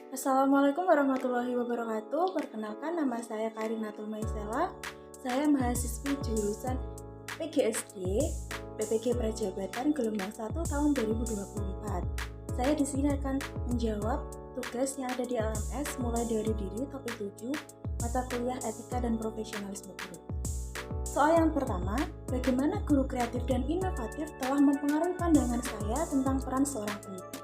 Assalamualaikum warahmatullahi wabarakatuh. Perkenalkan, nama saya Karinatul Maisela. Saya mahasiswi jurusan PGSD PPG Prajabatan Gelombang 1 tahun 2024. Saya di sini akan menjawab tugas yang ada di LMS mulai dari diri topik 7 mata kuliah etika dan profesionalisme guru. Soal yang pertama, bagaimana guru kreatif dan inovatif telah mempengaruhi pandangan saya tentang peran seorang pendidik.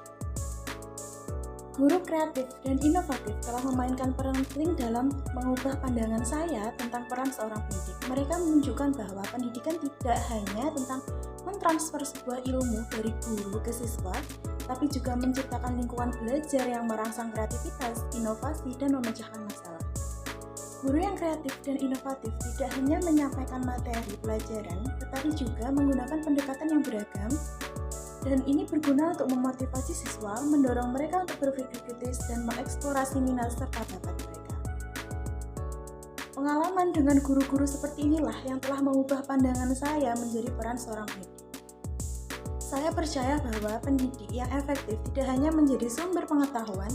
Guru kreatif dan inovatif telah memainkan peran penting dalam mengubah pandangan saya tentang peran seorang pendidik. Mereka menunjukkan bahwa pendidikan tidak hanya tentang mentransfer sebuah ilmu dari guru ke siswa, tapi juga menciptakan lingkungan belajar yang merangsang kreativitas, inovasi, dan memecahkan masalah. Guru yang kreatif dan inovatif tidak hanya menyampaikan materi pelajaran, tetapi juga menggunakan pendekatan yang beragam, dan ini berguna untuk memotivasi siswa, mendorong mereka untuk berpikir kritis dan mengeksplorasi minat serta bakat mereka. Pengalaman dengan guru-guru seperti inilah yang telah mengubah pandangan saya menjadi peran seorang pendidik. Saya percaya bahwa pendidik yang efektif tidak hanya menjadi sumber pengetahuan,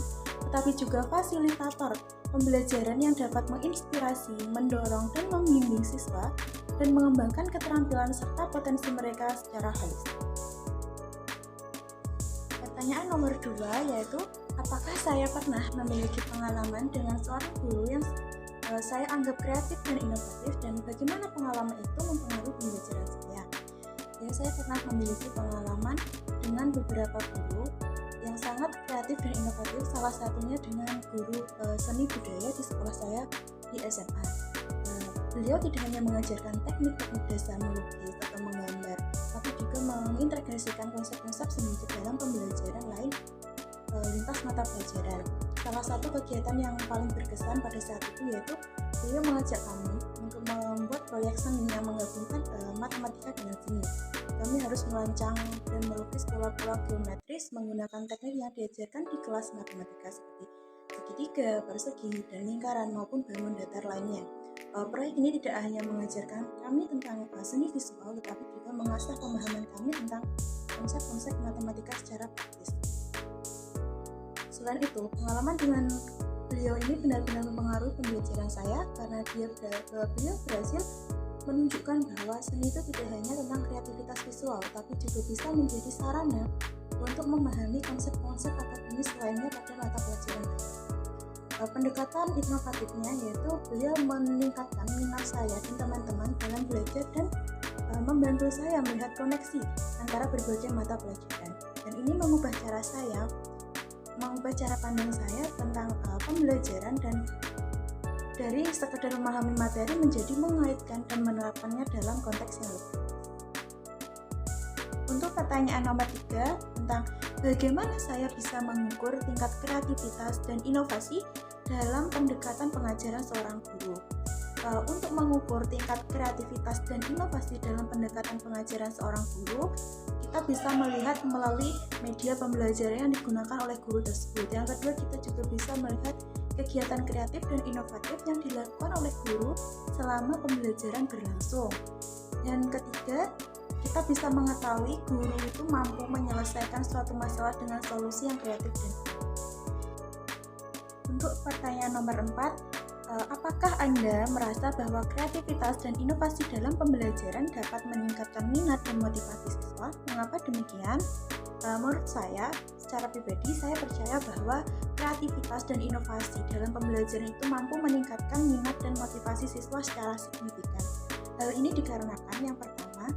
tetapi juga fasilitator pembelajaran yang dapat menginspirasi, mendorong, dan membimbing siswa, dan mengembangkan keterampilan serta potensi mereka secara holistik. Pertanyaan nomor 2 yaitu, apakah saya pernah memiliki pengalaman dengan seorang guru yang saya anggap kreatif dan inovatif, dan bagaimana pengalaman itu mempengaruhi pembelajaran saya? Ya, saya pernah memiliki pengalaman dengan beberapa guru yang sangat kreatif dan inovatif, salah satunya dengan guru seni budaya di sekolah saya di SMA. Beliau tidak hanya mengajarkan teknik-teknik dasar melukis atau menggambar, tapi juga mengintegrasikan konsep-konsep seni ke dalam pembelajaran lain lintas mata pelajaran. Salah satu kegiatan yang paling berkesan pada saat itu yaitu beliau mengajak kami untuk membuat proyek seni yang menggabungkan matematika dengan seni. Kami harus merancang dan melukis pola-pola geometris menggunakan teknik yang diajarkan di kelas matematika seperti segitiga, persegi, dan lingkaran maupun bangun datar lainnya. Proyek ini tidak hanya mengajarkan kami tentang seni visual, tetapi juga mengasah pemahaman kami tentang konsep-konsep matematika secara praktis. Selain itu, pengalaman dengan beliau ini benar-benar mempengaruhi pembelajaran saya karena beliau berhasil menunjukkan bahwa seni itu tidak hanya tentang kreativitas visual, tapi juga bisa menjadi sarana untuk memahami konsep-konsep akademis lainnya pada mata pelajaran lain. Pendekatan inovatifnya yaitu beliau meningkatkan minat saya dan teman-teman dalam belajar dan membantu saya melihat koneksi antara berbagai mata pelajaran, dan ini mengubah cara pandang saya tentang pembelajaran, dan dari sekedar memahami materi menjadi mengaitkan dan menerapkannya dalam konteks yang lebih luas. Untuk pertanyaan nomor 3 tentang bagaimana saya bisa mengukur tingkat kreativitas dan inovasi dalam pendekatan pengajaran seorang guru. Untuk mengukur tingkat kreativitas dan inovasi dalam pendekatan pengajaran seorang guru, kita bisa melihat melalui media pembelajaran yang digunakan oleh guru tersebut. Yang kedua, kita juga bisa melihat kegiatan kreatif dan inovatif yang dilakukan oleh guru selama pembelajaran berlangsung. Dan ketiga, kita bisa mengetahui guru itu mampu menyelesaikan suatu masalah dengan solusi yang kreatif dan inovatif. Untuk pertanyaan nomor 4, apakah Anda merasa bahwa kreativitas dan inovasi dalam pembelajaran dapat meningkatkan minat dan motivasi siswa? Mengapa demikian? Menurut saya, secara pribadi, saya percaya bahwa kreativitas dan inovasi dalam pembelajaran itu mampu meningkatkan minat dan motivasi siswa secara signifikan. Hal ini dikarenakan yang pertama,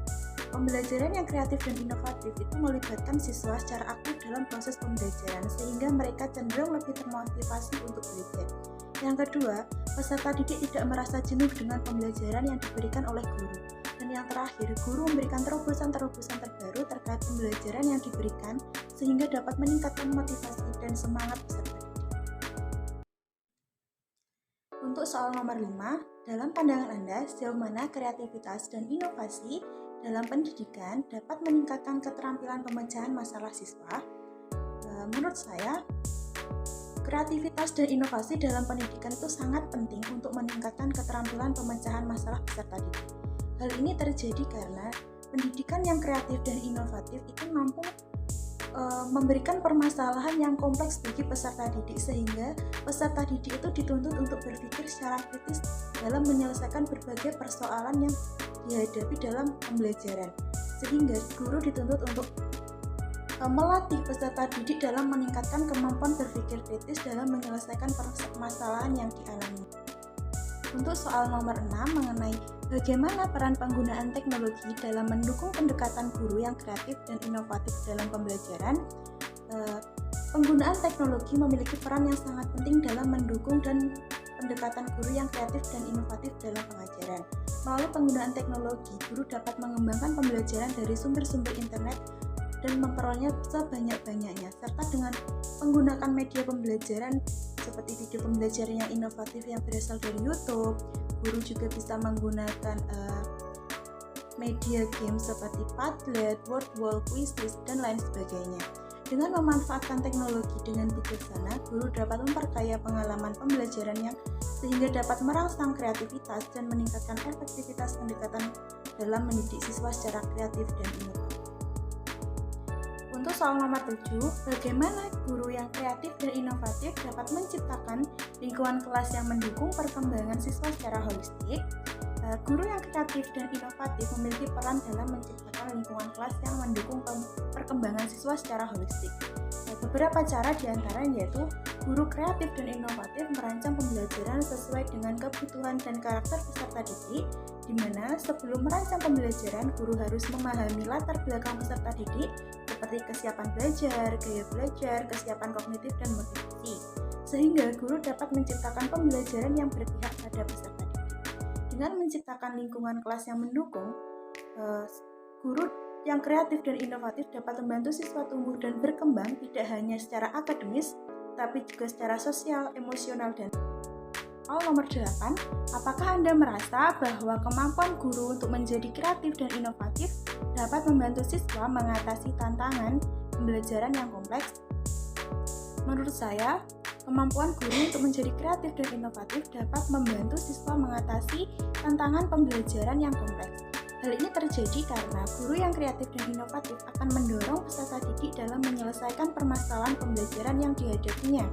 pembelajaran yang kreatif dan inovatif itu melibatkan siswa secara aktif dalam proses pembelajaran, sehingga mereka cenderung lebih termotivasi untuk belajar. Yang kedua, peserta didik tidak merasa jenuh dengan pembelajaran yang diberikan oleh guru. Dan yang terakhir, guru memberikan terobosan-terobosan terbaru terkait pembelajaran yang diberikan, sehingga dapat meningkatkan motivasi dan semangat peserta didik. Untuk soal nomor 5, dalam pandangan Anda, sejauh mana kreativitas dan inovasi dalam pendidikan dapat meningkatkan keterampilan pemecahan masalah siswa? Menurut saya, kreativitas dan inovasi dalam pendidikan itu sangat penting untuk meningkatkan keterampilan pemecahan masalah peserta didik. Hal ini terjadi karena pendidikan yang kreatif dan inovatif itu mampu memberikan permasalahan yang kompleks bagi peserta didik, sehingga peserta didik itu dituntut untuk berpikir secara kritis dalam menyelesaikan berbagai persoalan yang dihadapi dalam pembelajaran, sehingga guru dituntut untuk melatih peserta didik dalam meningkatkan kemampuan berpikir kritis dalam menyelesaikan permasalahan yang dialami. Untuk soal nomor 6 mengenai bagaimana peran penggunaan teknologi dalam mendukung pendekatan guru yang kreatif dan inovatif dalam pembelajaran, penggunaan teknologi memiliki peran yang sangat penting dalam mendukung dan pendekatan guru yang kreatif dan inovatif dalam pengajaran. Melalui penggunaan teknologi, guru dapat mengembangkan pembelajaran dari sumber-sumber internet dan memperolehnya sebanyak-banyaknya, serta dengan menggunakan media pembelajaran seperti video pembelajaran yang inovatif yang berasal dari YouTube. Guru juga bisa menggunakan media game seperti Padlet, Wordwall, Quizizz, dan lain sebagainya. Dengan memanfaatkan teknologi dengan bijaksana, guru dapat memperkaya pengalaman pembelajarannya sehingga dapat merangsang kreativitas dan meningkatkan efektivitas pendekatan dalam mendidik siswa secara kreatif dan inovatif. Untuk soal nomor 7, bagaimana guru yang kreatif dan inovatif dapat menciptakan lingkungan kelas yang mendukung perkembangan siswa secara holistik? Guru yang kreatif dan inovatif memiliki peran dalam menciptakan lingkungan kelas yang mendukung perkembangan siswa secara holistik. Beberapa cara diantaranya yaitu guru kreatif dan inovatif merancang pembelajaran sesuai dengan kebutuhan dan karakter peserta didik, di mana sebelum merancang pembelajaran, guru harus memahami latar belakang peserta didik seperti kesiapan belajar, gaya belajar, kesiapan kognitif, dan motivasi, sehingga guru dapat menciptakan pembelajaran yang berpihak pada peserta didik. Dengan menciptakan lingkungan kelas yang mendukung, guru yang kreatif dan inovatif dapat membantu siswa tumbuh dan berkembang tidak hanya secara akademis, tapi juga secara sosial, emosional, dan soal nomor 8, apakah Anda merasa bahwa kemampuan guru untuk menjadi kreatif dan inovatif dapat membantu siswa mengatasi tantangan pembelajaran yang kompleks? Menurut saya, kemampuan guru untuk menjadi kreatif dan inovatif dapat membantu siswa mengatasi tantangan pembelajaran yang kompleks. Hal ini terjadi karena guru yang kreatif dan inovatif akan mendorong peserta didik dalam menyelesaikan permasalahan pembelajaran yang dihadapinya,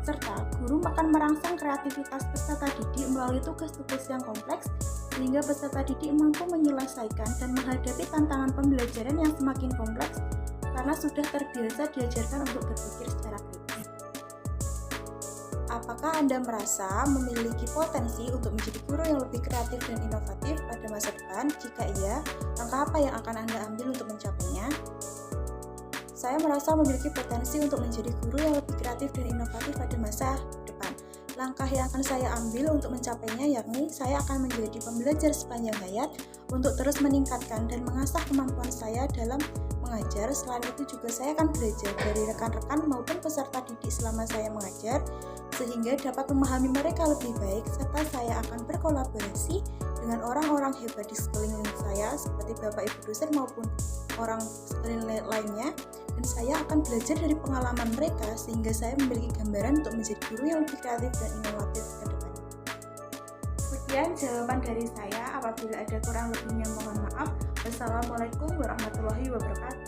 serta guru akan merangsang kreativitas peserta didik melalui tugas-tugas yang kompleks, sehingga peserta didik mampu menyelesaikan dan menghadapi tantangan pembelajaran yang semakin kompleks karena sudah terbiasa diajarkan untuk berpikir secara kritis. Apakah Anda merasa memiliki potensi untuk menjadi guru yang lebih kreatif dan inovatif pada masa depan? Jika iya, langkah apa yang akan Anda ambil untuk mencapainya? Saya merasa memiliki potensi untuk menjadi guru yang lebih kreatif dan inovatif pada masa depan. Langkah yang akan saya ambil untuk mencapainya yakni saya akan menjadi pembelajar sepanjang hayat untuk terus meningkatkan dan mengasah kemampuan saya dalam mengajar. Selain itu juga saya akan belajar dari rekan-rekan maupun peserta didik selama saya mengajar, sehingga dapat memahami mereka lebih baik, serta saya akan berkolaborasi dengan orang-orang hebat di sekeliling saya seperti Bapak Ibu dosen maupun orang sekeliling lainnya, dan saya akan belajar dari pengalaman mereka sehingga saya memiliki gambaran untuk menjadi guru yang lebih kreatif dan inovatif ke depannya. Sekian jawaban dari saya. Apabila ada kurang lebihnya mohon maaf. Wassalamualaikum warahmatullahi wabarakatuh.